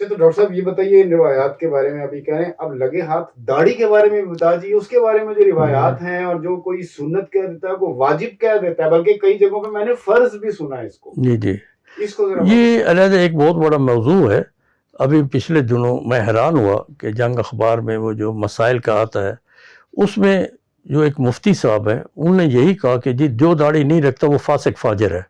اچھا تو ڈاکٹر صاحب یہ بتائیے ان روایات کے بارے میں ابھی کہہ رہے ہیں، اب لگے ہاتھ داڑھی کے بارے میں بھی بتا دیجیے، اس کے بارے میں جو روایات ہیں اور جو کوئی سنت کہہ دیتا ہے کوئی واجب کہہ دیتا ہے، بلکہ کئی جگہوں پہ میں نے فرض بھی سنا ہے جی جی اس کو ذرا یہ علیحدہ ایک بہت بڑا موضوع ہے. ابھی پچھلے دنوں میں حیران ہوا کہ جنگ اخبار میں وہ جو مسائل کا آتا ہے اس میں جو ایک مفتی صاحب ہیں انہوں نے یہی کہا کہ جی جو داڑھی نہیں رکھتا وہ فاسق فاجر ہے.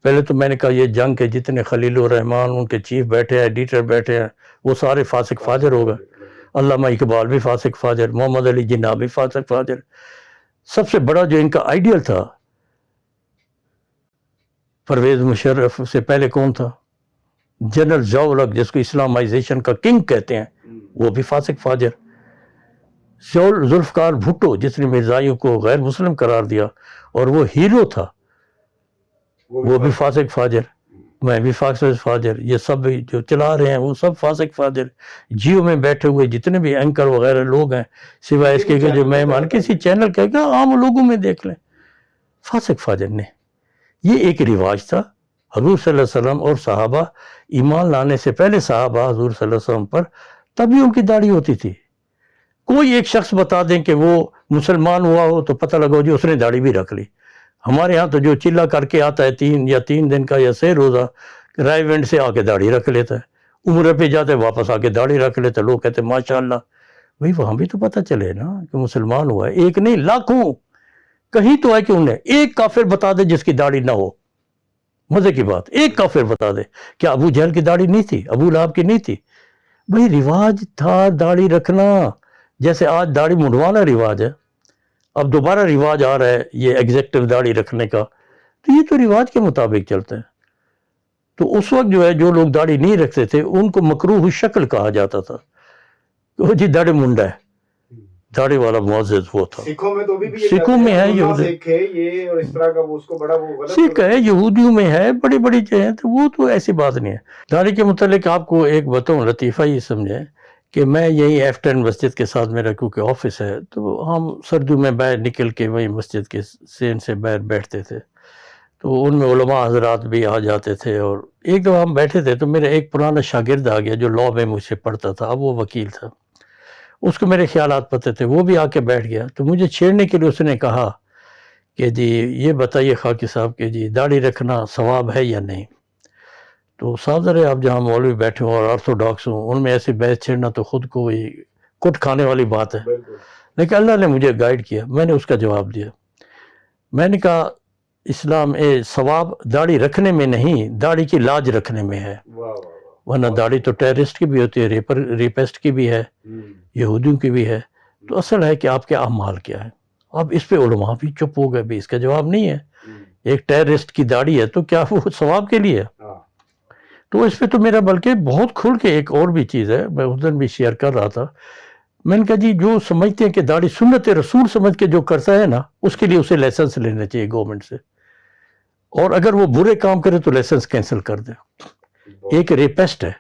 پہلے تو میں نے کہا یہ جنگ کے جتنے خلیل الرحمان ان کے چیف بیٹھے ہیں، ایڈیٹر بیٹھے ہیں، وہ سارے فاسق فاجر ہوگا. علامہ اقبال بھی فاسق فاجر، محمد علی جناح بھی فاسق فاجر. سب سے بڑا جو ان کا آئیڈیل تھا پرویز مشرف سے پہلے کون تھا؟ جنرل ضیاء الحق جس کو اسلامائزیشن کا کنگ کہتے ہیں، وہ بھی فاسق فاجر. ذوالفقار بھٹو جس نے مرزائیوں کو غیر مسلم قرار دیا اور وہ ہیرو تھا، وہ بھی فاسق فاجر. میں بھی فاسق فاجر. یہ سب جو چلا رہے ہیں وہ سب فاسق فاجر. جیو میں بیٹھے ہوئے جتنے بھی اینکر وغیرہ لوگ ہیں سوائے اس کے کہ جو مہمان کسی چینل کہے گا عام لوگوں میں دیکھ لیں، فاسق فاجر نے. یہ ایک رواج تھا. حضور صلی اللہ علیہ وسلم اور صحابہ ایمان لانے سے پہلے صحابہ حضور صلی اللہ علیہ وسلم پر تب ہی ان کی داڑھی ہوتی تھی. کوئی ایک شخص بتا دیں کہ وہ مسلمان ہوا ہو تو پتہ لگا جی اس نے داڑھی بھی رکھ لی. ہمارے ہاں تو جو چلا کر کے آتا ہے 3 دن کا یا 6 روزہ رائے ونڈ سے آ کے داڑھی رکھ لیتا ہے، عمرے پہ جاتے واپس آ کے داڑھی رکھ لیتا ہے. لوگ کہتے ہیں ماشاءاللہ. بھئی وہاں بھی تو پتہ چلے نا کہ مسلمان ہوا ہے. ایک نہیں لاکھوں، کہیں تو ہے کہ انہیں ایک کافر بتا دے جس کی داڑھی نہ ہو. مزے کی بات ایک کافر بتا دے. کیا ابو جہل کی داڑھی نہیں تھی؟ ابو لہب کی نہیں تھی؟ بھئی رواج تھا داڑھی رکھنا. جیسے آج داڑھی منڈوانا رواج ہے، اب دوبارہ رواج آ رہا ہے یہ ایگزیکٹو داڑھی رکھنے کا، تو یہ تو رواج کے مطابق چلتے ہیں. تو اس وقت جو ہے جو لوگ داڑھی نہیں رکھتے تھے ان کو مکروہ الشکل کہا جاتا تھا کہ وہ جی داڑھی منڈا ہے، داڑھی والا معزز وہ تھا. سکھوں میں تو بھی سکھوں میں ہے یہ اور اس طرح کا وہ اس کو بڑا وہ غلط سکھ ہے، یہودیوں میں ہے، بڑی بڑی چیزیں ہیں. تو وہ تو ایسی بات نہیں ہے. داڑھی کے متعلق آپ کو ایک بتاؤں لطیفہ یہ سمجھیں کہ میں یہی F10 مسجد کے ساتھ میرا کیونکہ آفس ہے تو ہم سردیوں میں باہر نکل کے وہی مسجد کے سین سے باہر بیٹھتے تھے. تو ان میں علماء حضرات بھی آ جاتے تھے. اور ایک دفعہ ہم بیٹھے تھے تو میرا ایک پرانا شاگرد آ گیا جو لا میں مجھ سے پڑھتا تھا. اب وہ وکیل تھا، اس کو میرے خیالات پتہ تھے. وہ بھی آ کے بیٹھ گیا تو مجھے چھیڑنے کے لیے اس نے کہا کہ جی یہ بتائیے خاکی صاحب کہ جی داڑھی رکھنا ثواب ہے یا نہیں. تو صادر ہے آپ جہاں مولوی بیٹھے ہوں اور آرتھوڈاکس ہوں ان میں ایسی بحث چھیڑنا تو خود کو ہی کٹ کھانے والی بات ہے. لیکن اللہ نے مجھے گائیڈ کیا. میں نے اس کا جواب دیا. میں نے کہا اسلام ثواب داڑھی رکھنے میں نہیں، داڑھی کی لاج رکھنے میں ہے. ورنہ داڑھی تو ٹیررسٹ کی بھی ہوتی ہے، ریپسٹ کی بھی ہے، یہودیوں کی بھی ہے. تو اصل ہے کہ آپ کے اعمال کیا ہے. اب اس پہ علماء بھی چپ ہو گئے بھی اس کا جواب نہیں ہے. ایک ٹیررسٹ کی داڑھی ہے تو کیا وہ ثواب کے لیے ہے؟ تو اس پہ تو میرا بلکہ بہت کھل کے ایک اور بھی چیز ہے میں اس دن بھی شیئر کر رہا تھا. میں نے کہا جی جو سمجھتے ہیں کہ داڑھی سنت رسول سمجھ کے جو کرتا ہے نا اس کے لیے اسے لائسنس لینا چاہیے گورنمنٹ سے، اور اگر وہ برے کام کرے تو لائسنس کینسل کر دے. ایک ریپسٹ ہے،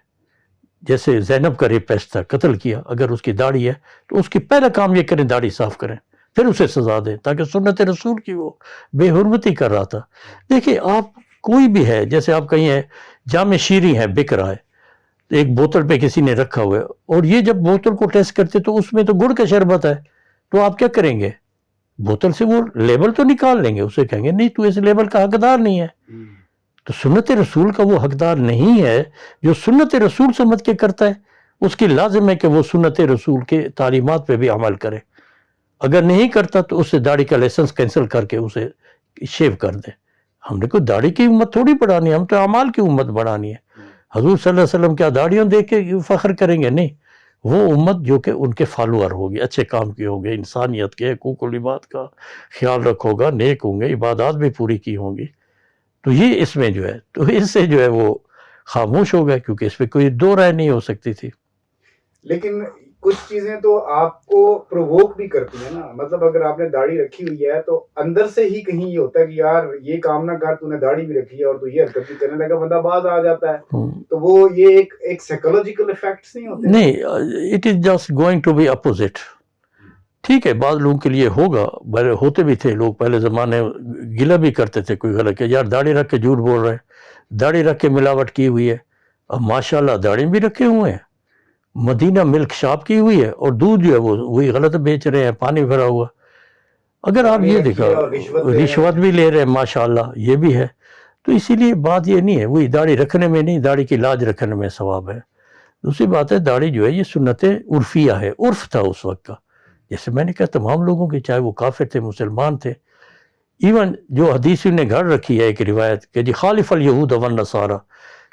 جیسے زینب کا ریپسٹ تھا، قتل کیا، اگر اس کی داڑھی ہے تو اس کی پہلا کام یہ کریں داڑھی صاف کریں پھر اسے سزا دیں، تاکہ سنت رسول کی وہ بے حرمتی کر رہا تھا. دیکھیں آپ کوئی بھی ہے، جیسے آپ کہیں ہیں جام شیریں ہے بک رہا ہے، ایک بوتل پہ کسی نے رکھا ہوا ہے اور یہ جب بوتل کو ٹیسٹ کرتے تو اس میں تو گڑ کا شربت ہے، تو آپ کیا کریں گے؟ بوتل سے وہ لیبل تو نکال لیں گے، اسے کہیں گے نہیں تو اس لیبل کا حقدار نہیں ہے. تو سنت رسول کا وہ حقدار نہیں ہے. جو سنت رسول سمجھ کے کرتا ہے اس کی لازم ہے کہ وہ سنت رسول کے تعلیمات پہ بھی عمل کرے. اگر نہیں کرتا تو اس سے داڑھی کا لائسنس کینسل کر کے اسے شیو کر دے. ہم نے کوئی داڑھی کی امت تھوڑی بڑھانی ہے، ہم تو اعمال کی امت بڑھانی ہے. حضور صلی اللہ علیہ وسلم کیا داڑھیوں دیکھ کے فخر کریں گے؟ نہیں. وہ امت جو کہ ان کے فالوور ہوگی، اچھے کام کی ہوگی، انسانیت کے حقوق العباد کا خیال رکھو گا، نیک ہوں گے، عبادات بھی پوری کی ہوں گی. تو یہ اس میں جو ہے تو اس سے جو ہے وہ خاموش ہو گئے کیونکہ اس پہ کوئی دو رائے نہیں ہو سکتی تھی. لیکن کچھ چیزیں تو آپ کو پرووک بھی کرتی ہیں نا. مطلب اگر آپ نے داڑھی رکھی ہوئی ہے تو اندر سے ہی کہیں یہ ہوتا ہے کہ یار یہ کام نہ کر، تو نے داڑھی بھی رکھی ہے اور تو یہ حرکت بھی کرنے لگا، بندہ باز آ جاتا ہے. تو وہ یہ ایک سائیکولوجیکل ایفیکٹس نہیں ہوتے؟ نہیں، it is just going to be opposite. ٹھیک ہے بعض لوگوں کے لیے ہوگا، ہوتے بھی تھے لوگ پہلے زمانے گلہ بھی کرتے تھے کوئی غلط کہ یار داڑھی رکھ کے جھوٹ بول رہے ہیں، داڑھی رکھ کے ملاوٹ کی ہوئی ہے. اب ماشاءاللہ داڑھی بھی رکھے ہوئے ہیں، مدینہ ملک شاپ کی ہوئی ہے، اور دودھ جو ہے وہ وہی غلط بیچ رہے ہیں، پانی بھرا ہوا۔ اگر آپ یہ دیکھا رشوت بھی لے رہے ہیں ماشاءاللہ، یہ بھی ہے۔ تو اسی لیے بات یہ نہیں ہے، وہی داڑھی رکھنے میں نہیں، داڑھی کی لاج رکھنے میں ثواب ہے۔ دوسری بات ہے داڑھی جو ہے یہ سنت عرفیہ ہے، عرف تھا اس وقت کا، جیسے میں نے کہا تمام لوگوں کی، چاہے وہ کافر تھے مسلمان تھے، ایون جو حدیثیوں نے گھڑ رکھی ہے ایک روایت کہ جی خالف الیہود والنصارى،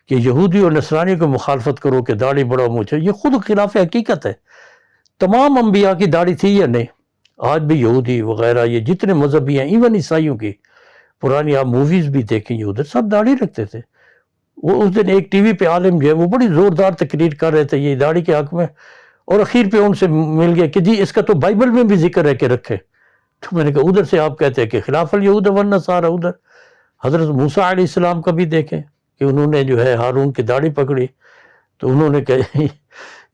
کہ یہودی اور نصرانی کو مخالفت کرو کہ داڑھی بڑھاؤ مجھے، یہ خود خلاف حقیقت ہے۔ تمام انبیاء کی داڑھی تھی یا نہیں؟ آج بھی یہودی وغیرہ یہ جتنے مذہبی ہیں، ایون عیسائیوں کی پرانی آپ موویز بھی دیکھیں، یہ ادھر سب داڑھی رکھتے تھے۔ وہ اس دن ایک ٹی وی پہ عالم جو ہے وہ بڑی زوردار تقریر کر رہے تھے یہ داڑھی کے حق میں، اور اخیر پہ ان سے مل گیا کہ جی اس کا تو بائبل میں بھی ذکر ہے کہ رکھے۔ تو میں نے کہا ادھر سے آپ کہتے ہیں کہ خلاف الیہود والنصارى، ادھر حضرت موسیٰ علیہ السلام کا بھی دیکھیں کہ انہوں نے جو ہے ہارون کی داڑھی پکڑی تو انہوں نے کہا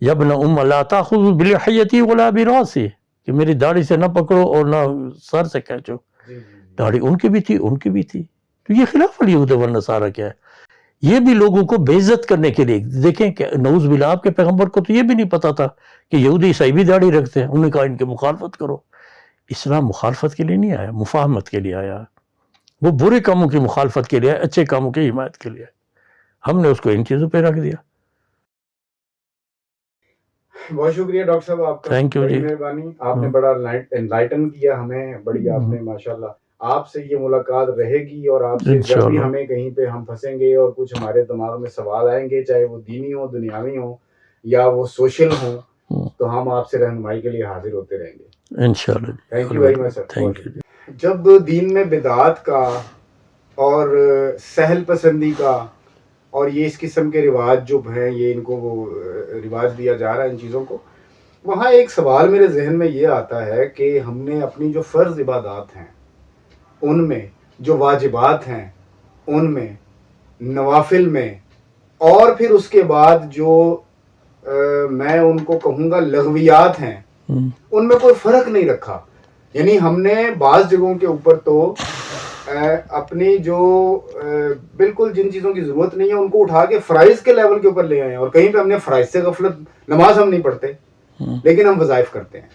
یا ابن ام لا تاخذ بلحیتی ولا براسی، کہ میری داڑھی سے نہ پکڑو اور نہ سر سے کھینچو۔ داڑھی ان کی بھی تھی، ان کی بھی تھی، تو یہ خلاف الیہود والنصارى کیا ہے؟ یہ بھی لوگوں کو بے عزت کرنے کے لیے، دیکھیں کہ نعوذ باللہ آپ کے پیغمبر کو تو یہ بھی نہیں پتا تھا کہ یہودی عیسائی بھی داڑھی رکھتے ہیں، انہوں نے کہا ان کی مخالفت کرو۔ اسلام مخالفت کے لیے نہیں آیا، مفاہمت کے لیے آیا۔ وہ برے کاموں کی مخالفت کے لیے، اچھے کاموں کی حمایت کے لیے۔ ہم نے اس کو ان چیزوں پہ رکھ دیا۔ بہت شکریہ ڈاکٹر صاحب آپ کا، تھینک یو بڑی جی، مہربانی، آپ نے بڑا انلائٹن کیا ہمیں، بڑی آپ نے ماشاءاللہ۔ آپ سے یہ ملاقات رہے گی، اور آپ سے جب بھی انشاءاللہ۔ ہمیں کہیں پہ ہم پھنسیں گے اور کچھ ہمارے دماغ میں سوال آئیں گے، چاہے وہ دینی ہوں، دنیاوی ہوں، یا وہ سوشل ہوں، تو ہم آپ سے رہنمائی کے لیے حاضر ہوتے رہیں گے انشاءاللہ۔ Thank you very much sir. Thank you. جب دین میں بدعات کا اور سہل پسندی کا اور یہ اس قسم کے رواج جو ہیں، یہ ان کو وہ رواج دیا جا رہا ہے ان چیزوں کو، وہاں ایک سوال میرے ذہن میں یہ آتا ہے کہ ہم نے اپنی جو فرض عبادات ہیں ان میں، جو واجبات ہیں ان میں، نوافل میں، اور پھر اس کے بعد جو میں ان کو کہوں گا لغویات ہیں، ان میں کوئی فرق نہیں رکھا۔ یعنی ہم نے بعض جگہوں کے اوپر تو اپنی جو بالکل جن چیزوں کی ضرورت نہیں ہے ان کو اٹھا کے فرائض کے لیول کے اوپر لے آئے ہیں، اور کہیں پہ ہم نے فرائض سے غفلت، نماز ہم نہیں پڑھتے لیکن ہم وظائف کرتے ہیں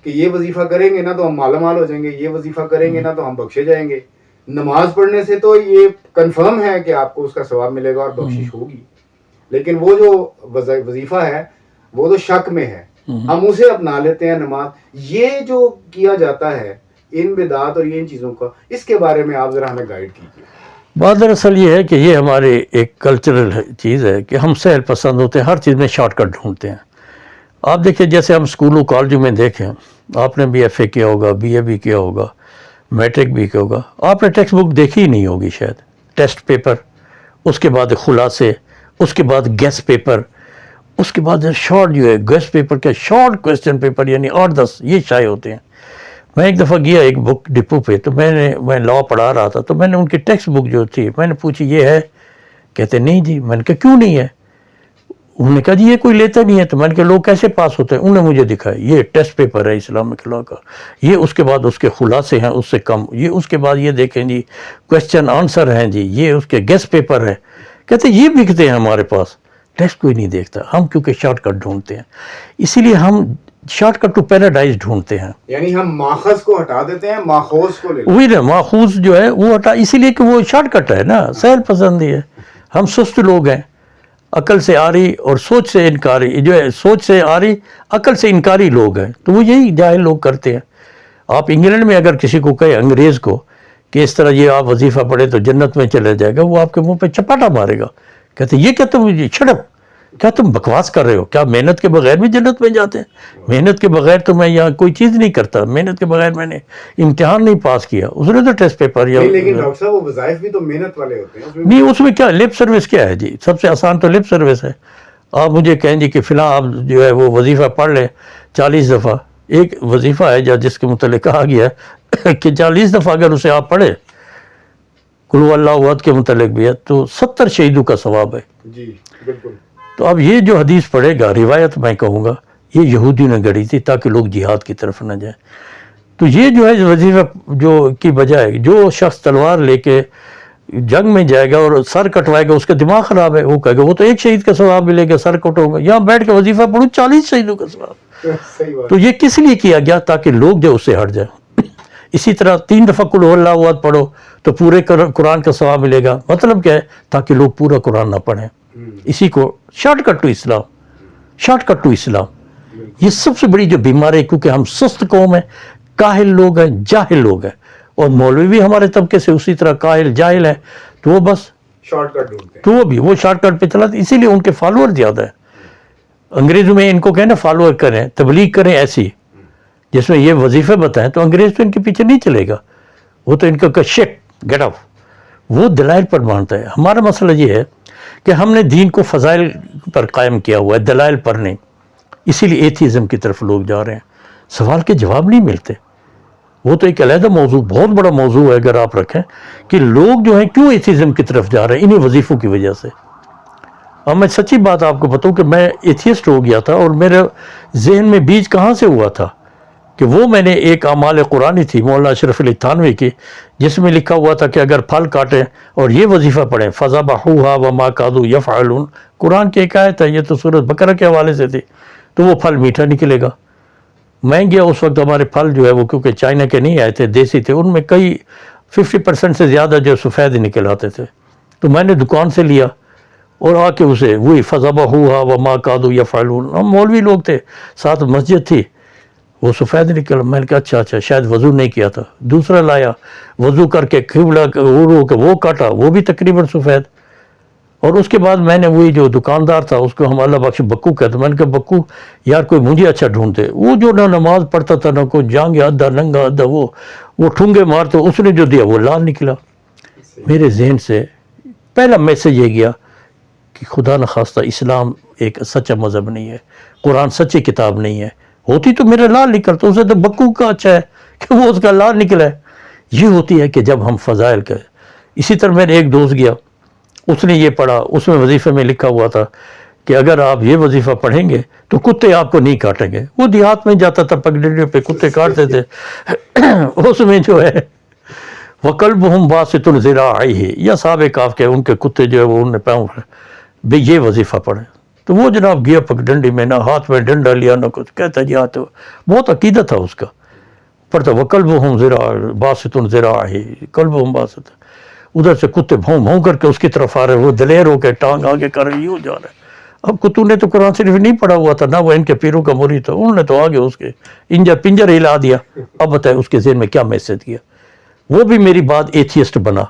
کہ یہ وظیفہ کریں گے نا تو ہم مالا مال ہو جائیں گے، یہ وظیفہ کریں گے نا تو ہم بخشے جائیں گے۔ نماز پڑھنے سے تو یہ کنفرم ہے کہ آپ کو اس کا ثواب ملے گا اور بخشش ہوگی، لیکن وہ جو وظیفہ ہے وہ تو شک میں ہے، ہم اسے اپنا لیتے ہیں نماز۔ یہ جو کیا جاتا ہے ان بدعات اور یہ ان چیزوں کا، اس کے بارے میں آپ ذرا ہمیں گائیڈ کیجیے۔ بات دراصل یہ ہے کہ یہ ہماری ایک کلچرل چیز ہے کہ ہم سہل پسند ہوتے ہیں، ہر چیز میں شارٹ کٹ ڈھونڈتے ہیں۔ آپ دیکھیں جیسے ہم اسکولوں کالجوں میں دیکھیں، آپ نے بھی ایف اے کیا ہوگا، بی اے بھی کیا ہوگا، میٹرک بھی کیا ہوگا، آپ نے ٹیکسٹ بک دیکھی ہی نہیں ہوگی شاید۔ ٹیسٹ پیپر، اس کے بعد خلاصے، اس کے بعد گیس پیپر، اس کے بعد شارٹ جو ہے گیس پیپر کے شارٹ کویسچن پیپر، یعنی 8-10 یہ شائع ہوتے ہیں۔ میں ایک دفعہ گیا ایک بک ڈپو پہ، تو میں لاء پڑھا رہا تھا، تو میں نے ان کی ٹیکسٹ بک جو تھی میں نے پوچھی یہ ہے؟ کہتے نہیں جی۔ میں نے کہا کیوں نہیں ہے؟ انہوں نے کہا جی یہ کوئی لیتا نہیں ہے۔ تو میں نے کہا لوگ کیسے پاس ہوتے ہیں؟ انہوں نے مجھے دکھایا یہ ٹیسٹ پیپر ہے اسلامک لاء کا، یہ اس کے بعد اس کے خلاصے ہیں اس سے کم، یہ اس کے بعد یہ دیکھیں جی کویسچن آنسر ہیں جی، یہ اس کے گیس پیپر ہے۔ کہتے یہ بکتے ہیں ہمارے پاس، ٹیسٹ کوئی نہیں دیکھتا، ہم کیونکہ شارٹ کٹ ڈھونڈتے ہیں، اسی لیے ہم شارٹ کٹ ٹو پیراڈائز ڈھونڈتے ہیں۔ یعنی ہم ماخذ کو ہٹا دیتے ہیں، ماخوذ کو لے لیتے ہیں۔ وہی نا ماخوذ جو ہے وہ ہٹا، اسی لیے کہ وہ شارٹ کٹ ہے نا، سہل پسندی ہے۔ ہم سست لوگ ہیں، عقل سے آری اور سوچ سے انکاری، جو ہے سوچ سے آری عقل سے انکاری لوگ ہیں، تو وہ یہی جاہل لوگ کرتے ہیں۔ آپ انگلینڈ میں اگر کسی کو کہے انگریز کو کہ اس طرح یہ آپ وظیفہ پڑھے تو جنت میں چلے جائے گا، وہ آپ کے منہ پہ چپاٹا مارے گا، کہتے یہ کیا تم چھڑپ، کیا تم بکواس کر رہے ہو؟ کیا محنت کے بغیر بھی جنت میں جاتے ہیں؟ محنت کے بغیر تو میں یہاں کوئی چیز نہیں کرتا، محنت کے بغیر میں نے امتحان نہیں پاس کیا، اس نے تو ٹیسٹ پیپر یا لیکن ڈاکٹر صاحب وہ وظائف بھی تو محنت والے ہوتے ہیں۔ نہیں، اس میں کیا لپ سروس کیا ہے جی؟ سب سے آسان تو لپ سروس ہے۔ آپ مجھے کہیں جی کہ فلاں آپ جو ہے وہ وظیفہ پڑھ لیں 40 دفعہ، ایک وظیفہ ہے جس کے متعلق کہا گیا ہے کہ 40 دفعہ اگر اسے آپ پڑھیں، قل هو اللہ احد کے متعلق بھی ہے، تو 70 شہیدوں کا ثواب ہے۔ جی بالکل۔ تو اب یہ جو حدیث پڑھے گا، روایت میں کہوں گا یہ یہودی نے گڑھی تھی تاکہ لوگ جہاد کی طرف نہ جائیں۔ تو یہ جو ہے وظیفہ جو کی بجائے جو شخص تلوار لے کے جنگ میں جائے گا اور سر کٹوائے گا، اس کا دماغ خراب ہے، وہ کہے گا وہ تو ایک شہید کا ثواب ملے گا، سر کٹو گا. یہاں بیٹھ کے وظیفہ پڑھو 40 شہیدوں کا ثواب. صحیح بات. تو یہ کس لیے کیا گیا؟ تاکہ لوگ جو اس سے ہٹ جائیں. اسی طرح 3 دفعہ قل هو اللہ احد پڑھو تو پورے قرآن کا ثواب ملے گا. مطلب کیا ہے؟ تاکہ لوگ پورا قرآن نہ پڑھیں. اسی کو شارٹ کٹ ٹو اسلام، شارٹ کٹ ٹو اسلام. یہ سب سے بڑی جو بیماری ہے، کیونکہ ہم سست قوم ہیں، کاہل لوگ ہیں، جاہل لوگ ہیں، اور مولوی بھی ہمارے طبقے سے اسی طرح کاہل جاہل ہیں، تو وہ بس شارٹ کٹ ڈھونڈتے ہیں. تو وہ شارٹ کٹ پہ چلاتے، اسی لیے ان کے فالوور زیادہ ہیں. انگریزوں میں ان کو کہنا فالوور کریں، تبلیغ کریں ایسی جس میں یہ وظیفے بتائیں، تو انگریز تو ان کے پیچھے نہیں چلے گا، وہ تو ان کا شٹ گیٹ آف. وہ دلائل پر مانتا ہے. ہمارا مسئلہ یہ ہے کہ ہم نے دین کو فضائل پر قائم کیا ہوا ہے، دلائل پر نہیں. اسی لیے ایتھیزم کی طرف لوگ جا رہے ہیں. سوال کے جواب نہیں ملتے. وہ تو ایک علیحدہ موضوع، بہت بڑا موضوع ہے اگر آپ رکھیں کہ لوگ جو ہیں کیوں ایتھیزم کی طرف جا رہے ہیں، انہیں وظیفوں کی وجہ سے. اور میں سچی بات آپ کو بتاؤں کہ میں ایتھیسٹ ہو گیا تھا، اور میرے ذہن میں بیج کہاں سے ہوا تھا کہ وہ میں نے ایک اعمال قرآنی تھی مولانا اشرف علی تھانوی کی، جس میں لکھا ہوا تھا کہ اگر پھل کاٹیں اور یہ وظیفہ پڑھیں فَذَبَحُوهَا وَمَا كَادُوا يَفْعَلُونَ، قرآن کی ایک آیت ہے، یہ تو سورۃ بقرہ کے حوالے سے تھی، تو وہ پھل میٹھا نکلے گا. میں گیا اس وقت، ہمارے پھل جو ہے وہ کیونکہ چائنا کے نہیں آئے تھے، دیسی تھے، ان میں کئی 50% سے زیادہ جو سفید نکل آتے تھے. تو میں نے دکان سے لیا اور آ کے اسے وہی فَذَبَحُوهَا وَمَا كَادُوا يَفْعَلُونَ، ہم مولوی لوگ تھے، ساتھ مسجد تھی، وہ سفید نکل. میں نے کہا اچھا شاید وضو نہیں کیا تھا. دوسرا لایا، وضو کر کے قبلہ وہ کاٹا، وہ بھی تقریباً سفید. اور اس کے بعد میں نے وہی جو دکاندار تھا، اس کو ہم اللہ بخش بکو کہتے، میں نے کہا بکو یار کوئی مجھے اچھا ڈھونڈتے. وہ جو نہ نماز پڑھتا تھا، نہ کوئی جانگے ادھا ننگا ادھا، وہ ٹھونگے مارتا، اس نے جو دیا وہ لال نکلا. میرے ذہن سے پہلا میسج یہ گیا کہ خدا نخواستہ اسلام ایک سچا مذہب نہیں ہے، قرآن سچی کتاب نہیں ہے. ہوتی تو میرا لال نکلتا، اسے تو بکو کا اچھا ہے کہ وہ اس کا لال نکلا ہے. یہ ہوتی ہے کہ جب ہم فضائل کا. اسی طرح میرے ایک دوست گیا، اس نے یہ پڑھا، اس میں وظیفے میں لکھا ہوا تھا کہ اگر آپ یہ وظیفہ پڑھیں گے تو کتے آپ کو نہیں کاٹیں گے. وہ دیہات میں جاتا تھا، پگڈنڈیوں پہ کتے کاٹتے تھے. اس میں جو ہے وَقَلْبُهُمْ بَاسِطٌ ذِرَاعَيْهِ، یا صحابہ کہف کے ان کے کتے جو ہے وہ انہیں پاؤں بھئی یہ وظیفہ پڑھیں. تو وہ جناب گیا پگڈنڈی میں، نہ ہاتھ میں ڈنڈا لیا نہ کچھ، کہتا جی ہاتھ، بہت عقیدت تھا اس کا. پڑھتا وَقَلْبُهُمْ بَاسِطٌ ذِرَاعَيْهِ، قلبهم باسط. ادھر سے کتے بھون بھون کر کے اس کی طرف آ رہے، وہ دلیر ہو کے ٹانگ آگے کر رہے، یوں جا رہے. اب کتوں نے تو قرآن شریف نہیں پڑھا ہوا تھا، نہ وہ ان کے پیروں کا مرید تھا، انہوں نے تو آگے اس کے پنجر ہلا دیا. اب بتائے اس کے ذہن میں کیا میسج دیا. وہ بھی میری بات ایتھیسٹ بنا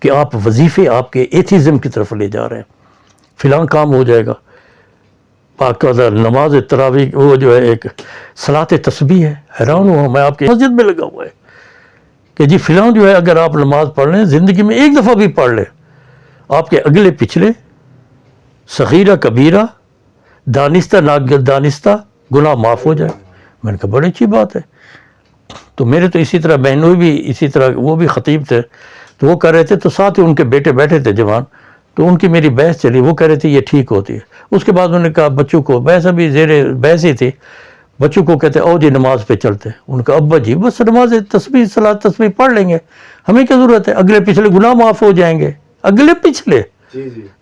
کہ آپ وظیفے آپ کے ایتھیزم کی طرف لے جا رہے ہیں. فلاں کام ہو جائے گا، باقاعدہ نماز تراویح، وہ جو ہے ایک صلاۃ تسبیح ہے. حیران ہوا میں، آپ کی مسجد میں لگا ہوا ہے کہ جی فلاں جو ہے اگر آپ نماز پڑھ لیں، زندگی میں ایک دفعہ بھی پڑھ لیں، آپ کے اگلے پچھلے صغیرہ کبیرہ دانستہ نادانستہ گناہ معاف ہو جائے. میں نے کہا بڑی اچھی بات ہے. تو میرے تو اسی طرح بہنوئی بھی اسی طرح، وہ بھی خطیب تھے، تو وہ کر رہے تھے، تو ساتھ ہی ان کے بیٹے بیٹھے تھے جوان، تو ان کی میری بحث چلی. وہ کہہ رہے تھے یہ ٹھیک ہوتی ہے. اس کے بعد انہوں نے کہا بچوں کو، بحث ابھی زیر بحث ہی تھی، بچوں کو کہتے او جی نماز پہ چلتے. ان کا ابا جی بس نماز تسبیح صلاۃ تسبیح پڑھ لیں گے، ہمیں کیا ضرورت ہے، اگلے پچھلے گناہ معاف ہو جائیں گے. اگلے پچھلے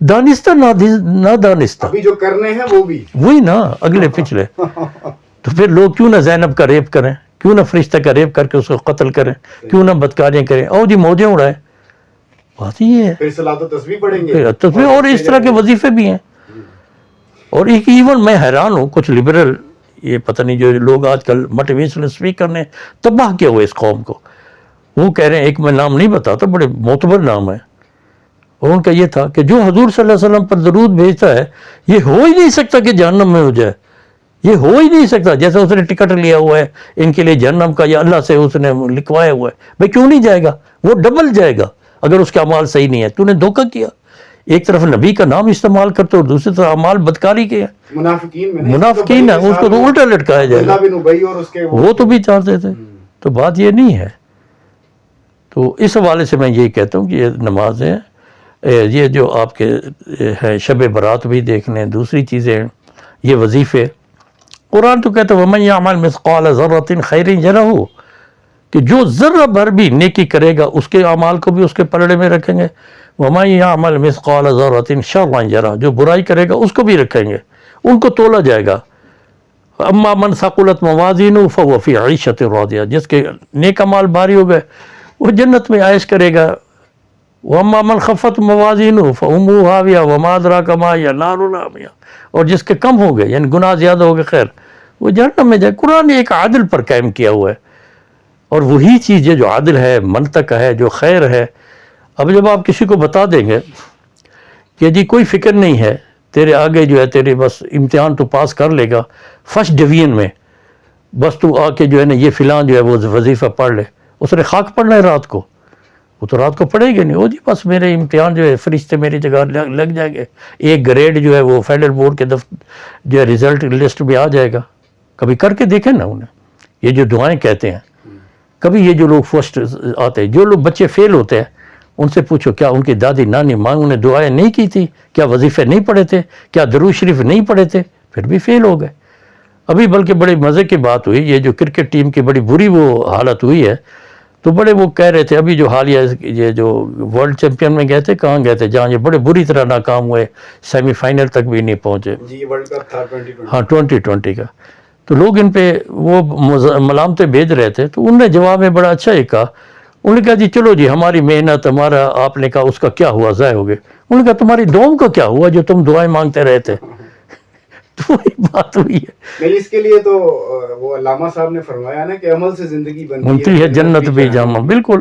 دانستہ نادانستہ، ابھی جو کرنے ہیں وہ بھی وہی نا، اگلے پچھلے. تو پھر لوگ کیوں نہ زینب کا ریپ کریں، کیوں نہ فرشتہ کا ریپ کر کے اس کو قتل کریں، کیوں نہ بدکاریاں کریں، او جی موجیں اڑائیں. بات یہ ہے، پھر صلاۃ و تسبیح پڑھیں گے، تسبیح اور اس طرح کے وظیفے بھی ہیں. اور ایون میں حیران ہوں، کچھ لبرل، یہ پتہ نہیں جو لوگ آج کل موٹیویشنل اسپیکر نے تباہ کیا ہوا اس قوم کو، وہ کہہ رہے ہیں، ایک میں نام نہیں بتاتا، بڑے معتبر نام ہے، اور ان کا یہ تھا کہ جو حضور صلی اللہ علیہ وسلم پر درود بھیجتا ہے یہ ہو ہی نہیں سکتا کہ جہنم میں ہو جائے، یہ ہو ہی نہیں سکتا. جیسے اس نے ٹکٹ لیا ہوا ہے ان کے لیے جہنم کا، یا اللہ سے اس نے لکھوایا ہوا ہے، بھائی کیوں نہیں جائے گا، وہ ڈبل جائے گا اگر اس کا اعمال صحیح نہیں ہے. تو نے دھوکہ کیا، ایک طرف نبی کا نام استعمال کرتے اور دوسری طرف اعمال بدکاری کے ہیں. منافقین ہے، اس کو تو الٹا لٹکایا جائے گا، وہ تو بھی چاہتے تھے. تو بات یہ نہیں ہے. تو اس حوالے سے میں یہی کہتا ہوں کہ یہ نمازیں، یہ جو آپ کے ہیں شب برات بھی دیکھ لیں، دوسری چیزیں یہ وظیفے. قرآن تو کہتا ہے وَمَن يَعْمَلْ مِثْقَالَ ذَرَّةٍ خَيْرٍ يَرَهُ، کہ جو ذرہ بھر بھی نیکی کرے گا اس کے اعمال کو بھی اس کے پلڑے میں رکھیں گے. وَمَن يَعْمَلْ مِثْقَالَ ذَرَّةٍ شَرًّا يَرَهُ, جو برائی کرے گا اس کو بھی رکھیں گے, ان کو تولا جائے گا. اما من ثقلت موازینہ فهو فی عیشۃ راضیہ, جس کے نیک اعمال بھاری ہو گئے وہ جنت میں عائش کرے گا. واما من خفت موازینہ فامہ ہاویہ وما ادراک ما ہی نار حامیہ, اور جس کے کم ہو گئے یعنی گناہ زیادہ ہو گئے خیر وہ جہنم میں جائے. قرآن نے ایک عادل پر قائم کیا ہوا ہے, اور وہی چیز ہے جو عادل ہے, منطق ہے, جو خیر ہے. اب جب آپ کسی کو بتا دیں گے کہ جی کوئی فکر نہیں ہے, تیرے آگے جو ہے تیرے بس امتحان تو پاس کر لے گا فرسٹ ڈویژن میں, بس تو آ کے جو ہے نا یہ فلاں جو ہے وہ وظیفہ پڑھ لے. اس نے خاک پڑھنا ہے رات کو, وہ تو رات کو پڑھے گا نہیں. وہ جی بس میرے امتحان جو ہے فرشتے میری جگہ لگ جائیں گے, ایک گریڈ جو ہے وہ فیڈرل بورڈ کے جو ہے رزلٹ لسٹ میں آ جائے گا. کبھی کر کے دیکھیں نا انہیں, یہ جو دعائیں کہتے ہیں, کبھی یہ جو لوگ فرسٹ آتے ہیں, جو لوگ بچے فیل ہوتے ہیں ان سے پوچھو کیا ان کی دادی نانی ماں انہیں دعائیں نہیں کی تھی, کیا وظیفے نہیں پڑھے تھے, کیا درود شریف نہیں پڑھے تھے, پھر بھی فیل ہو گئے. ابھی بلکہ بڑے مزے کی بات ہوئی, یہ جو کرکٹ ٹیم کی بڑی بری وہ حالت ہوئی ہے, تو بڑے وہ کہہ رہے تھے ابھی جو حالیہ یہ جو ورلڈ چیمپئن میں گئے تھے, کہاں گئے تھے جہاں یہ بڑے بری طرح ناکام ہوئے, سیمی فائنل تک بھی نہیں پہنچے. جی ورلڈ کپ تھا 2020. ہاں 2020 کا. تو لوگ ان پہ وہ ملامتیں بھیج رہے تھے, تو انہوں نے جواب میں بڑا اچھا ایک کہا. انہوں نے کہا جی چلو جی ہماری محنت ہمارا, آپ نے کہا اس کا کیا ہوا, ضائع ہو گئے. انہوں نے کہا تمہاری دعاؤں کا کیا ہوا جو تم دعائیں مانگتے رہے تھے. تو وہی بات ہوئی ہے. نہیں اس کے لیے تو وہ علامہ صاحب نے فرمایا نا کہ عمل سے زندگی بنتی ہے جنت بھی جامع. بالکل,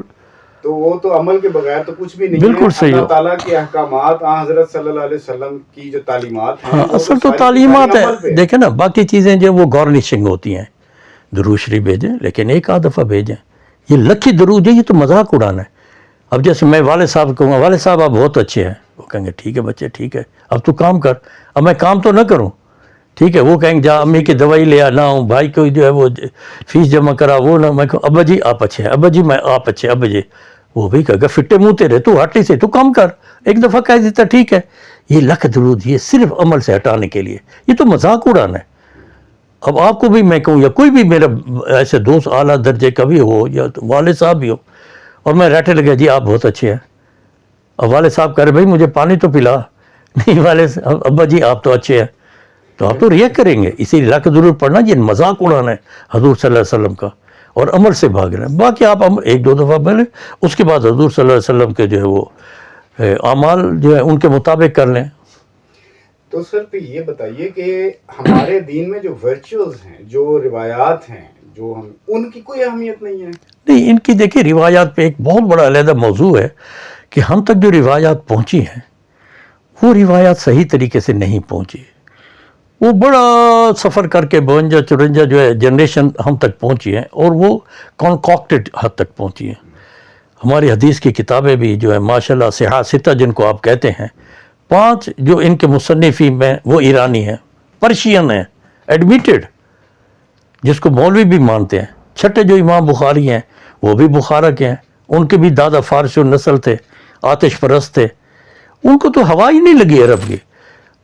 تو وہ تو عمل کے بغیر تو کچھ بھی نہیں ہے. بالکل صحیح. اللہ تعالیٰ کے احکامات, حضرت صلی اللہ علیہ وسلم کی جو تعلیمات ہیں, ہاں اصل تو تعلیمات ہے. دیکھیں نا باقی چیزیں جو وہ گارنشنگ ہوتی ہیں, درود شریف بھیجیں لیکن ایک آدھ دفعہ بھیجیں. یہ لکھی درود ہے, یہ تو مذاق اڑانا ہے. اب جیسے میں والد صاحب کہوں گا والد صاحب آپ بہت اچھے ہیں, وہ کہیں گے ٹھیک ہے بچے ٹھیک ہے, اب تو کام کر. اب میں کام تو نہ کروں, ٹھیک ہے, وہ کہیں گے جا امی کی دوائی لے آنا ہوں, بھائی کو جو ہے وہ فیس جمع کرا وہ نہ, میں کہوں ابا جی آپ اچھے ہیں, ابا جی میں آپ اچھے, ابا جی. وہ بھی کہے گا فٹے منہ تیرے, تو ہٹی سے تو کام کر. ایک دفعہ کہہ دیتا ٹھیک ہے. یہ لکھ درود یہ صرف عمل سے ہٹانے کے لیے, یہ تو مذاق اڑانا ہے. اب آپ کو بھی میں کہوں یا کوئی بھی میرا ایسے دوست اعلیٰ درجے کا بھی ہو یا والد صاحب بھی ہو, اور میں رہتے لگا جی آپ بہت اچھے ہیں, اب والد صاحب کہہ رہے بھائی مجھے پانی تو پلا, نہیں والد ابا جی آپ تو اچھے ہیں, تو آپ تو ریئیکٹ کریں گے. اسی لیے لکھ درود پڑھنا یہ مذاق اڑانا ہے حضور صلی اللہ علیہ وسلم کا, اور عمل سے بھاگ رہے ہیں. باقی آپ ایک دو دفعہ بولیں, اس کے بعد حضور صلی اللہ علیہ وسلم کے جو ہے وہ اعمال جو ہے ان کے مطابق کر لیں. تو سر پہ یہ بتائیے کہ ہمارے دین میں جو ورچوئلز ہیں, جو روایات ہیں, جو ہم ان کی کوئی اہمیت نہیں ہے. نہیں ان کی دیکھیں روایات پہ ایک بہت بڑا علیحدہ موضوع ہے کہ ہم تک جو روایات پہنچی ہیں وہ روایات صحیح طریقے سے نہیں پہنچی. وہ بڑا سفر کر کے 52-54 جو ہے جنریشن ہم تک پہنچی ہیں, اور وہ کنکاکٹڈ حد تک پہنچی ہیں. ہماری حدیث کی کتابیں بھی جو ہے ماشاءاللہ صحاح ستہ جن کو آپ کہتے ہیں, 5 جو ان کے مصنفین میں وہ ایرانی ہیں, پرشین ہیں, ایڈمیٹڈ, جس کو مولوی بھی مانتے ہیں. 6 جو امام بخاری ہیں وہ بھی بخارا کے ہیں, ان کے بھی دادا فارسی نسل تھے, آتش پرست تھے, ان کو تو ہوا ہی نہیں لگی عرب کی.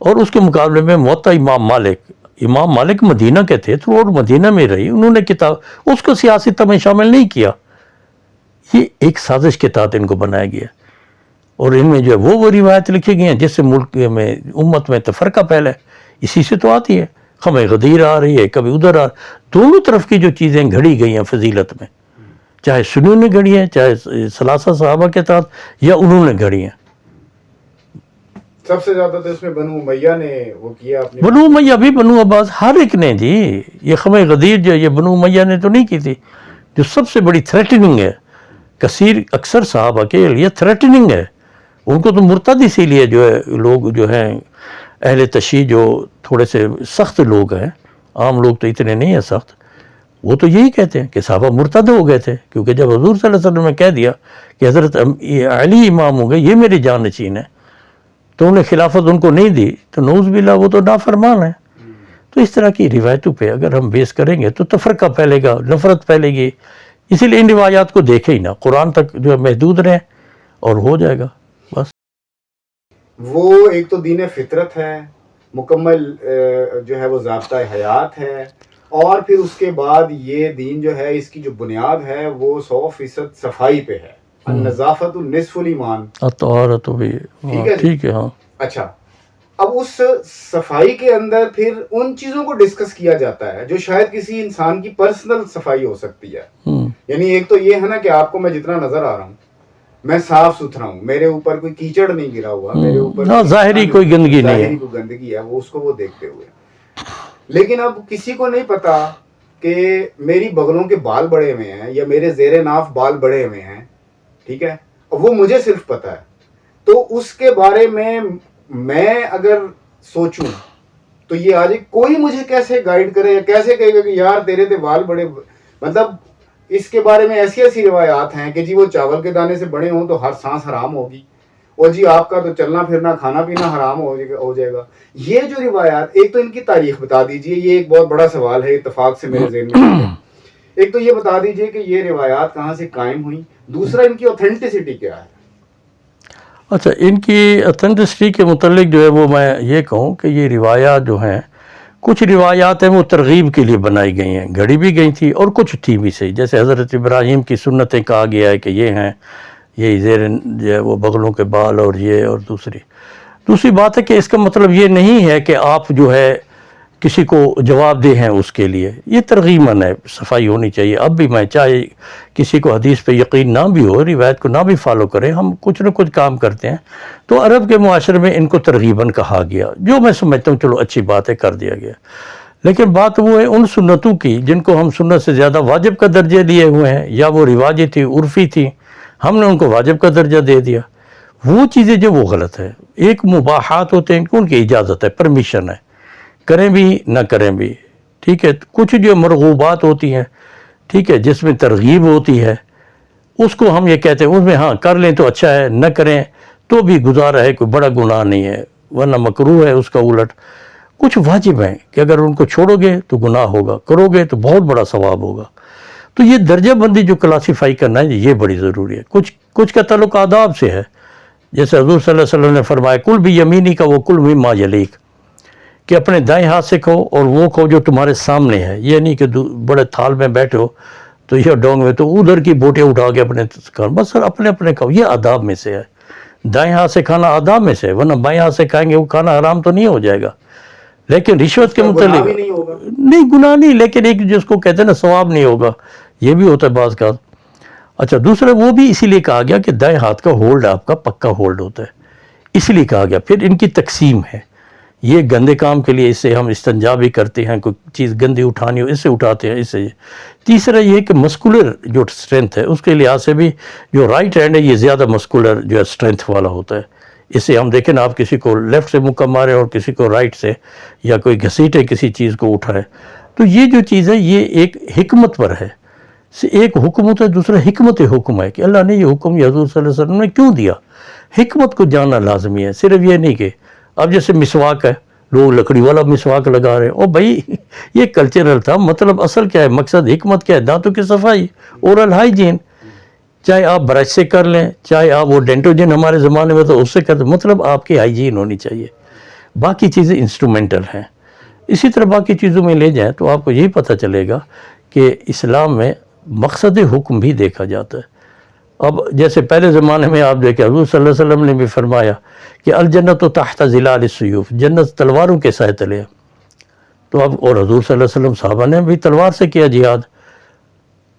اور اس کے مقابلے میں موطا امام مالک مدینہ کے تھے, تو اور مدینہ میں رہی, انہوں نے کتاب اس کو سیاست میں شامل نہیں کیا. یہ ایک سازش کے تحت ان کو بنایا گیا, اور ان میں جو ہے وہ روایت لکھی گئی ہیں جس سے ملک میں امت میں تفرقہ پھیلا ہے. اسی سے تو آتی ہے, ہمیں غدیر آ رہی ہے, کبھی ادھر دونوں طرف کی جو چیزیں گھڑی گئی ہیں فضیلت میں, چاہے سنیوں نے گھڑی ہیں, چاہے ثلاثہ صحابہ کے تحت یا انہوں نے گھڑی ہیں. سب سے زیادہ تو اس میں بنو امیہ نے وہ کیا, بنو امیہ بھی, بنو عباس, ہر ایک نے جی. یہ خمِ غدیر جو یہ بنو امیہ نے تو نہیں کی تھی, جو سب سے بڑی تھریٹننگ ہے اکثر صحابہ کے لیے تھریٹننگ ہے. ان کو تو مرتد اسی لیے جو ہے لوگ جو ہیں اہل تشیع جو تھوڑے سے سخت لوگ ہیں, عام لوگ تو اتنے نہیں ہیں سخت, وہ تو یہی کہتے ہیں کہ صحابہ مرتد ہو گئے تھے, کیونکہ جب حضور صلی اللہ علیہ وسلم نے کہہ دیا کہ حضرت علی امام ہو گئے, یہ میرے جانشین ہیں, تو انہیں خلافت ان کو نہیں دی, تو نعوذ باللہ وہ تو نافرمان ہے. تو اس طرح کی روایتوں پہ اگر ہم بیس کریں گے تو تفرقہ پھیلے گا, نفرت پھیلے گی. اسی لیے ان روایات کو دیکھے ہی نہ, قرآن تک جو ہے محدود رہیں اور ہو جائے گا بس. وہ ایک تو دین فطرت ہے, مکمل جو ہے وہ ضابطہ حیات ہے, اور پھر اس کے بعد یہ دین جو ہے اس کی جو بنیاد ہے وہ 100% صفائی پہ ہے. النظافت نصف الایمان. طہارت بھی ٹھیک ہے. ہاں اچھا اب اس صفائی کے اندر پھر ان چیزوں کو ڈسکس کیا جاتا ہے جو شاید کسی انسان کی پرسنل صفائی ہو سکتی ہے. یعنی ایک تو یہ ہے نا کہ آپ کو میں جتنا نظر آ رہا ہوں میں صاف ستھرا ہوں, میرے اوپر کوئی کیچڑ نہیں گرا ہوا, میرے اوپر ظاہری کوئی گندگی نہیں ہے, کوئی گندگی ہے, وہ اس کو وہ دیکھتے ہوئے. لیکن اب کسی کو نہیں پتا کہ میری بغلوں کے بال بڑے ہوئے ہیں یا میرے زیر ناف بال بڑے ہوئے ہیں, ٹھیک ہے, وہ مجھے صرف پتا ہے. تو اس کے بارے میں اگر سوچوں تو یہ آج کوئی مجھے کیسے گائیڈ کرے یا کیسے کہے گا کہ یار تیرے تے بال بڑے, مطلب اس کے بارے میں ایسی ایسی روایات ہیں کہ جی وہ چاول کے دانے سے بڑے ہوں تو ہر سانس حرام ہوگی, اور جی آپ کا تو چلنا پھرنا کھانا پینا حرام ہو جائے گا. یہ جو روایات, ایک تو ان کی تاریخ بتا دیجئے, یہ ایک بہت بڑا سوال ہے اتفاق سے میرے ذہن میں. ایک تو یہ بتا دیجئے کہ یہ روایات کہاں سے قائم ہوئی, دوسرا ان کی اوتھینٹسٹی کیا ہے. اچھا ان کی اوتھینٹسٹی کے متعلق جو ہے وہ میں یہ کہوں کہ یہ روایات جو ہیں, کچھ روایات ہیں وہ ترغیب کے لیے بنائی گئی ہیں, گھڑی بھی گئی تھی, اور کچھ تھی بھی صحیح. جیسے حضرت ابراہیم کی سنتیں کہا گیا ہے کہ یہ ہیں, یہ زیر جو ہے وہ بغلوں کے بال, اور یہ, اور دوسری بات ہے کہ اس کا مطلب یہ نہیں ہے کہ آپ جو ہے کسی کو جواب دہ ہیں اس کے لیے. یہ ترغیباً ہے, صفائی ہونی چاہیے. اب بھی میں چاہے کسی کو حدیث پہ یقین نہ بھی ہو, روایت کو نہ بھی فالو کرے, ہم کچھ نہ کچھ کام کرتے ہیں. تو عرب کے معاشرے میں ان کو ترغیباً کہا گیا, جو میں سمجھتا ہوں چلو اچھی بات ہے, کر دیا گیا. لیکن بات وہ ہے ان سنتوں کی جن کو ہم سنت سے زیادہ واجب کا درجہ دیے ہوئے ہیں, یا وہ رواجی تھی, عرفی تھی, ہم نے ان کو واجب کا درجہ دے دیا. وہ چیزیں جو وہ غلط ہے. ایک مباحات ہوتے ہیں ان کی اجازت ہے, پرمیشن ہے, کریں بھی نہ کریں بھی, ٹھیک ہے. کچھ جو مرغوبات ہوتی ہیں, ٹھیک ہے, جس میں ترغیب ہوتی ہے, اس کو ہم یہ کہتے ہیں اس میں ہاں کر لیں تو اچھا ہے, نہ کریں تو بھی گزارا ہے, کوئی بڑا گناہ نہیں ہے, ورنہ مکروہ ہے اس کا الٹ. کچھ واجب ہیں کہ اگر ان کو چھوڑو گے تو گناہ ہوگا, کرو گے تو بہت بڑا ثواب ہوگا. تو یہ درجہ بندی جو کلاسیفائی کرنا ہے یہ بڑی ضروری ہے. کچھ کا تعلق آداب سے ہے, جیسے حضور صلی اللہ علیہ وسلم نے فرمایا کل بھی یمینی کا وہ کل مما یلیک, کہ اپنے دائیں ہاتھ سے کھو اور وہ کھو جو تمہارے سامنے ہے. یہ نہیں کہ بڑے تھال میں بیٹھے ہو تو یہ ڈونگ میں تو ادھر کی بوٹیں اٹھا کے اپنے کھاؤ, بس سر اپنے کھاؤ. یہ آداب میں سے ہے, دائیں ہاتھ سے کھانا آداب میں سے ہے, ورنہ بائیں ہاتھ سے کھائیں گے وہ کھانا حرام تو نہیں ہو جائے گا. لیکن رشوت کے متعلق نہیں, گناہ نہیں, لیکن ایک جس کو کہتے ہیں نا ثواب نہیں ہوگا, یہ بھی ہوتا ہے بعض کا. اچھا دوسرا وہ بھی اسی لیے کہا گیا کہ دائیں ہاتھ کا ہولڈ آپ کا پکا ہولڈ ہوتا ہے, اس لیے کہا گیا. پھر ان کی تقسیم ہے, یہ گندے کام کے لیے اس سے ہم استنجا بھی کرتے ہیں, کوئی چیز گندی اٹھانی ہو اس سے اٹھاتے ہیں, اس سے. تیسرا یہ کہ مسکولر جو اسٹرینتھ ہے اس کے لحاظ سے بھی جو رائٹ ہینڈ ہے یہ زیادہ مسکولر جو ہے اسٹرینتھ والا ہوتا ہے. اس سے ہم دیکھیں نا, آپ کسی کو لیفٹ سے مکہ مارے اور کسی کو رائٹ سے, یا کوئی گھسیٹے کسی چیز کو اٹھائے, تو یہ جو چیز ہے یہ ایک حکمت پر ہے. ایک حکم ہوتا ہے, دوسرا حکمت حکم ہے کہ اللہ نے یہ حکم یا حضور صلی اللہ علیہ وسلم نے کیوں دیا. حکمت کو جاننا لازمی ہے, صرف یہ نہیں کہ اب جیسے مسواک ہے, لوگ لکڑی والا مسواک لگا رہے ہیں, او بھائی یہ کلچرل تھا, مطلب اصل کیا ہے, مقصد حکمت کیا ہے, دانتوں کی صفائی, اورل ہائیجین. چاہے آپ برش سے کر لیں, چاہے آپ وہ ڈینٹوجن ہمارے زمانے میں تو اس سے کرتے, مطلب آپ کی ہائیجین ہونی چاہیے. باقی چیزیں انسٹرومنٹل ہیں. اسی طرح باقی چیزوں میں لے جائیں تو آپ کو یہی پتہ چلے گا کہ اسلام میں مقصد حکم بھی دیکھا جاتا ہے. اب جیسے پہلے زمانے میں آپ دیکھیں حضور صلی اللہ علیہ وسلم نے بھی فرمایا کہ الجنت تحت ظلال السیوف, جنت تلواروں کے سائے تلے ہے. تو اب اور حضور صلی اللہ علیہ وسلم صحابہ نے بھی تلوار سے کیا جہاد,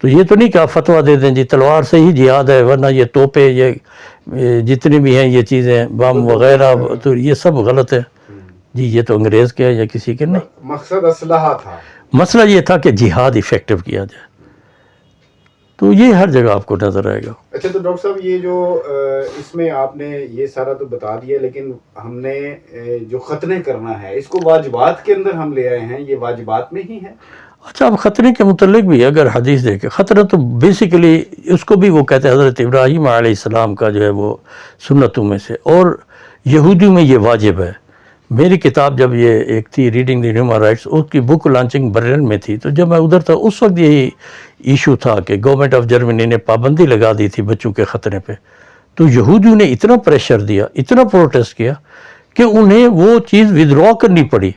تو یہ تو نہیں کہ آپ فتویٰ دے دیں جی تلوار سے ہی جہاد ہے, ورنہ یہ توپے یہ جتنی بھی ہیں یہ چیزیں بم وغیرہ تو یہ سب غلط ہے. جی یہ تو انگریز کے یا کسی کے نہیں, مقصد اسلحہ تھا, مسئلہ یہ تھا کہ جہاد ایفیکٹو کیا جائے. تو یہ ہر جگہ آپ کو نظر آئے گا. اچھا تو ڈاکٹر صاحب یہ جو اس میں آپ نے یہ سارا تو بتا دیا, لیکن ہم نے جو ختنے کرنا ہے اس کو واجبات کے اندر ہم لے آئے ہیں, یہ واجبات میں ہی ہے. اچھا اب ختنے کے متعلق بھی اگر حدیث دیکھیں, خطرہ تو بیسیکلی اس کو بھی وہ کہتے ہیں حضرت ابراہیم علیہ السلام کا جو ہے وہ سنتوں میں سے, اور یہودیوں میں یہ واجب ہے. میری کتاب جب یہ ایک تھی ریڈنگ دی ہیومن رائٹس, اس کی بک لانچنگ برلن میں تھی, تو جب میں ادھر تھا اس وقت یہی ایشو تھا کہ گورنمنٹ آف جرمنی نے پابندی لگا دی تھی بچوں کے ختنے پہ. تو یہودیوں نے اتنا پریشر دیا, اتنا پروٹیسٹ کیا کہ انہیں وہ چیز ودرا کرنی پڑی,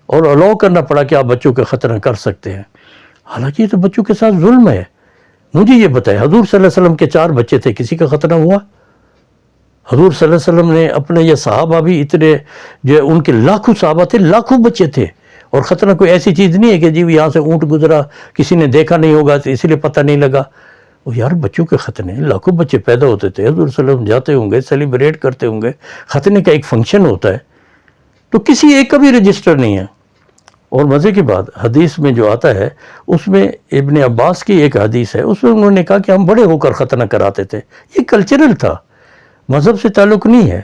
اور الاؤ کرنا پڑا کہ آپ بچوں کا ختنہ کر سکتے ہیں. حالانکہ یہ تو بچوں کے ساتھ ظلم ہے. مجھے یہ بتائے حضور صلی اللہ علیہ وسلم کے 4 بچے تھے, کسی کا ختنہ ہوا؟ حضور صلی اللہ علیہ وسلم نے اپنے یہ صحابہ بھی اتنے جو ان کے لاکھوں صحابہ تھے, لاکھوں بچے تھے, اور ختنہ کوئی ایسی چیز نہیں ہے کہ جی یہاں سے اونٹ گزرا کسی نے دیکھا نہیں ہوگا تو اس لیے پتہ نہیں لگا. وہ یار بچوں کے ختنے, لاکھوں بچے پیدا ہوتے تھے, حضور صلی اللہ علیہ وسلم جاتے ہوں گے, سیلیبریٹ کرتے ہوں گے, ختنے کا ایک فنکشن ہوتا ہے, تو کسی ایک کا بھی رجسٹر نہیں ہے. اور مزے کی بات حدیث میں جو آتا ہے اس میں ابن عباس کی ایک حدیث ہے, اس میں انہوں نے کہا کہ ہم بڑے ہو کر ختنہ کراتے تھے. یہ کلچرل تھا, مذہب سے تعلق نہیں ہے,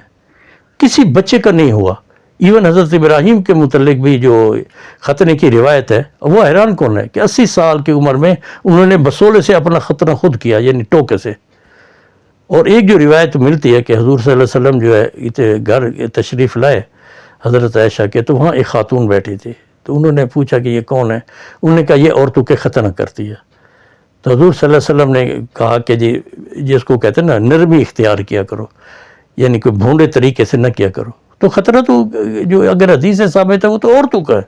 کسی بچے کا نہیں ہوا. ایون حضرت ابراہیم کے متعلق بھی جو ختنے کی روایت ہے, وہ حیران کون ہے کہ 80 سال کی عمر میں انہوں نے بسولے سے اپنا ختنہ خود کیا, یعنی ٹوکے سے. اور ایک جو روایت ملتی ہے کہ حضور صلی اللہ علیہ وسلم جو ہے گھر تشریف لائے حضرت عائشہ کے, تو وہاں ایک خاتون بیٹھی تھی, تو انہوں نے پوچھا کہ یہ کون ہے؟ انہوں نے کہا یہ عورتوں کے ختنہ کرتی ہے. تو حضور صلی اللہ علیہ وسلم نے کہا کہ جی جس کو کہتے ہیں نا نرمی اختیار کیا کرو, یعنی کوئی بھونڈے طریقے سے نہ کیا کرو. تو خطرہ تو جو اگر حدیث سے ثابت ہے وہ تو عورتوں کا ہے,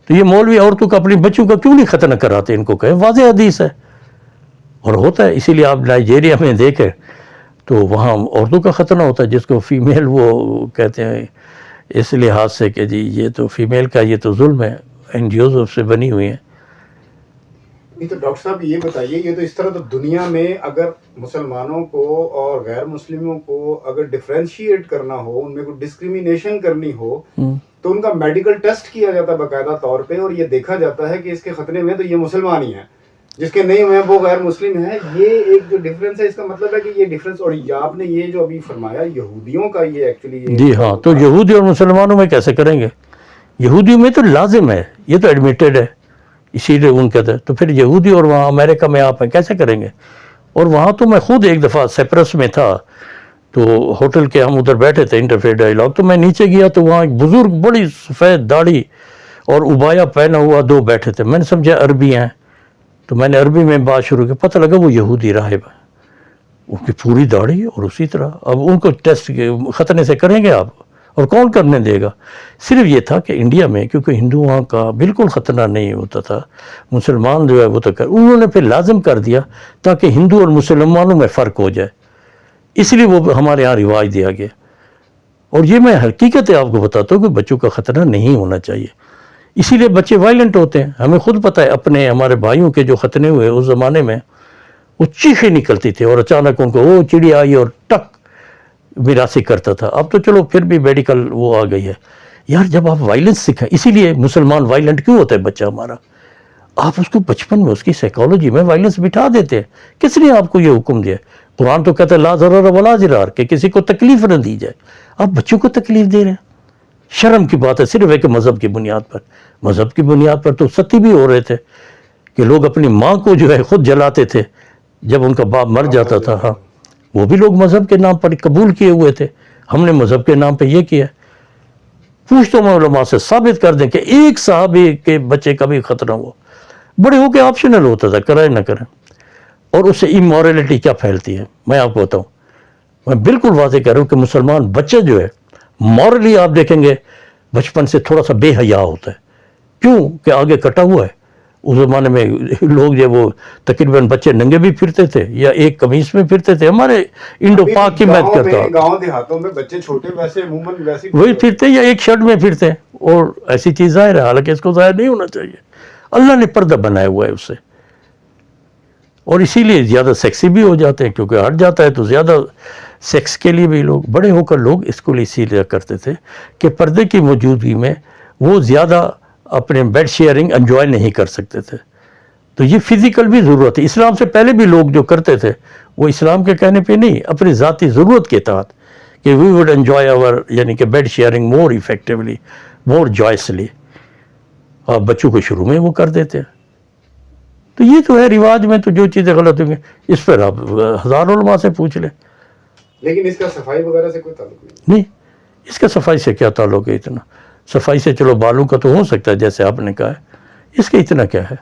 تو یہ مولوی عورتوں کا اپنی بچوں کا کیوں نہیں ختنہ کراتے؟ ان کو کہیں واضح حدیث ہے اور ہوتا ہے. اسی لیے آپ نائجیریا میں دیکھیں تو وہاں عورتوں کا ختنہ ہوتا ہے, جس کو فیمیل وہ کہتے ہیں اس لحاظ سے کہ جی یہ تو فیمیل کا یہ تو ظلم ہے, این جی اوز سے بنی ہوئی ہیں. نہیں تو ڈاکٹر صاحب یہ بتائیے, یہ تو اس طرح تو دنیا میں اگر مسلمانوں کو اور غیر مسلموں کو اگر ڈفرینشیٹ کرنا ہو, ان میں کوئی ڈسکریمنیشن کرنی ہو, تو ان کا میڈیکل ٹیسٹ کیا جاتا ہے باقاعدہ طور پہ, اور یہ دیکھا جاتا ہے کہ اس کے ختنے میں تو یہ مسلمان ہی ہیں, جس کے نہیں ہوئے ہیں وہ غیر مسلم ہیں. یہ ایک جو ڈفرینس ہے, اس کا مطلب ہے کہ یہ ڈفرینس, اور آپ نے یہ جو ابھی فرمایا یہودیوں کا, یہ ایکچولی جی ہاں, تو یہودی اور مسلمانوں میں کیسے کریں گے؟ یہودیوں میں تو لازم ہے, یہ تو ایڈمیٹڈ ہے, اسی لیے ان کہتے ہیں. تو پھر یہودی اور وہاں امریکہ میں آپ ہیں کیسے کریں گے؟ اور وہاں تو میں خود ایک دفعہ سیپرس میں تھا, تو ہوٹل کے ہم ادھر بیٹھے تھے انٹرفیئر ڈائیلاگ, تو میں نیچے گیا تو وہاں ایک بزرگ بڑی سفید داڑھی اور ابایا پہنا ہوا 2 بیٹھے تھے. میں نے سمجھا عربی ہیں, تو میں نے عربی میں بات شروع کی, پتہ لگا وہ یہودی راہب ہیں, ان کی پوری داڑھی اور اسی طرح. اب ان کو ٹیسٹ ختنے سے کریں گے آپ, اور کون کرنے دے گا؟ صرف یہ تھا کہ انڈیا میں کیونکہ ہندوؤں کا بالکل ختنہ نہیں ہوتا تھا, مسلمان جو ہے وہ تو انہوں نے پھر لازم کر دیا تاکہ ہندو اور مسلمانوں میں فرق ہو جائے, اس لیے وہ ہمارے ہاں رواج دیا گیا. اور یہ میں حقیقت آپ کو بتاتا ہوں کہ بچوں کا ختنہ نہیں ہونا چاہیے, اسی لیے بچے وائلنٹ ہوتے ہیں. ہمیں خود پتہ ہے اپنے ہمارے بھائیوں کے جو ختنے ہوئے اس زمانے میں, وہ چیخیں نکلتی تھی اور اچانک ان کو وہ چڑیا آئی اور ٹک میراثی کرتا تھا. اب تو چلو پھر بھی میڈیکل وہ آ گئی ہے. یار جب آپ وائلنس سکھائیں, اسی لیے مسلمان وائلنٹ کیوں ہوتا ہے بچہ ہمارا, آپ اس کو بچپن میں اس کی سائیکالوجی میں وائلنس بٹھا دیتے ہیں. کس نے آپ کو یہ حکم دیا؟ قرآن تو کہتا ہے لا ضرر ولا ضرار, کہ کسی کو تکلیف نہ دی جائے. آپ بچوں کو تکلیف دے رہے ہیں, شرم کی بات ہے. صرف ایک مذہب کی بنیاد پر, مذہب کی بنیاد پر تو ستی بھی ہو رہے تھے کہ لوگ اپنی ماں کو جو ہے خود جلاتے تھے جب ان کا باپ مر جاتا تھا. ہاں, وہ بھی لوگ مذہب کے نام پر قبول کیے ہوئے تھے. ہم نے مذہب کے نام پہ یہ کیا. پوچھتا ہوں علماء سے, ثابت کر دیں کہ ایک صحابی کے بچے کا بھی خطرہ ہوا. بڑے ہو کے آپشنل ہوتا تھا, کرائے نہ کریں. اور اس سے ایمورلٹی کیا پھیلتی ہے میں آپ کو بتاؤں. میں بالکل واضح کہہ رہا ہوں کہ مسلمان بچہ جو ہے مورلی آپ دیکھیں گے بچپن سے تھوڑا سا بے حیا ہوتا ہے. کیوں کہ آگے کٹا ہوا ہے. اس زمانے میں لوگ جو وہ تقریباً بچے ننگے بھی پھرتے تھے یا ایک قمیص میں پھرتے تھے. ہمارے انڈو پاک کی بات کرتا ہوں, گاؤں دیہاتوں میں بچے چھوٹے ویسے عموماً ویسے وہی پھرتے یا ایک شرٹ میں پھرتے, اور ایسی چیز ظاہر ہے, حالانکہ اس کو ظاہر نہیں ہونا چاہیے. اللہ نے پردہ بنایا ہوا ہے اس سے, اور اسی لیے زیادہ سیکسی بھی ہو جاتے ہیں, کیونکہ ہٹ جاتا ہے تو زیادہ سیکس کے لیے بھی لوگ بڑے ہو کر لوگ اس کو اسی لیے کرتے تھے کہ پردے کی موجودگی میں وہ زیادہ اپنے بیڈ شیئرنگ انجوائے نہیں کر سکتے تھے. تو یہ فزیکل بھی ضرورت ہے. اسلام سے پہلے بھی لوگ جو کرتے تھے وہ اسلام کے کہنے پہ نہیں, اپنی ذاتی ضرورت کے تحت کہ وی وڈ انجوائے آور, یعنی کہ بیڈ شیئرنگ مور افیکٹولی, مور جوائسلی. آپ بچوں کو شروع میں وہ کر دیتے ہیں. تو یہ تو ہے رواج میں, تو جو چیزیں غلط ہوں گی اس پر آپ 1000 علماء سے پوچھ لیں. لیکن اس کا صفائی وغیرہ سے کوئی تعلق نہیں, اس کا صفائی سے کیا تعلق ہے؟ اتنا صفائی سے چلو بالوں کا تو ہو سکتا ہے جیسے آپ نے کہا ہے, اس کا اتنا کیا ہے.